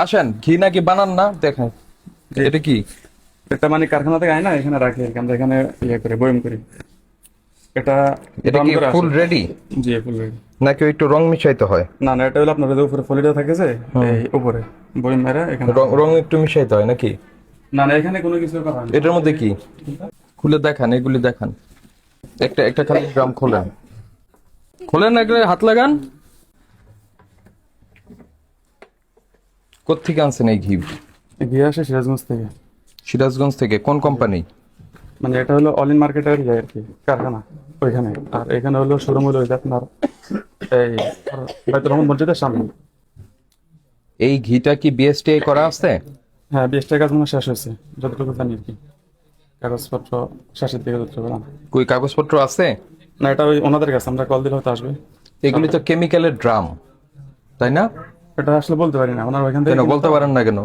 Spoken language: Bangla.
আসেন, ঘি নাকি বানান না দেখেন। এটা কি? এটা মানে কারখানা থেকে আয় না, এখানে রাখি আর কি, আমরা এখানে ইয়ে করে বয়ম করি। এটা এটা দাম কি করে ফুল আসে। রেডি জি ফুল রেডি। নাকি একটু রং মিশাইতে হয়? না না, এটা হলো আপনার যে উপরে ফলিটা থাকে যে এই উপরে বয়ম মেরে এখানে। রং রং একটু মিশাইতে হয় নাকি? না না, এখানে কোনো কিছু করা হয় না। এটার মধ্যে কি? খুলে দেখান, এগুলি দেখান। একটা একটা খালি ড্রাম খোলেন, খোলেন, একটা হাত লাগান। কোত্থেকে আনছেন এই ঘি? গিয়ে আসে সিরাজগঞ্জ থেকে। সিরাজগঞ্জ থেকে? কোন কোম্পানি? মানে এটা হলো অল ইন মার্কেটের ইয়ে আর কি, কারখানা ওইখানে। আর এখানে হলো শোরুম হলো ওই যে আপনার এই বাইতুর রহমান মসজিদের সামনে। এই ঘিটা কি বিএসটিআই করা আছে? হ্যাঁ, বিশটা কাজ মনে হয় শেষ হয়েছে যতটুকু জানি আর কি, কাগজপত্র শেষের দিকে যতটুকু জানি। কই কাগজপত্র আছে? না, এটা ওই ওনাদের কাছে, আমরা কল দিলে হয়তো আসবে। এগুলি তো কেমিক্যালের ড্রাম, তাই না? এটা আসলে বলতে পারি না, ওনার ওইখান থেকে কেন বলতে পারেন না কেন?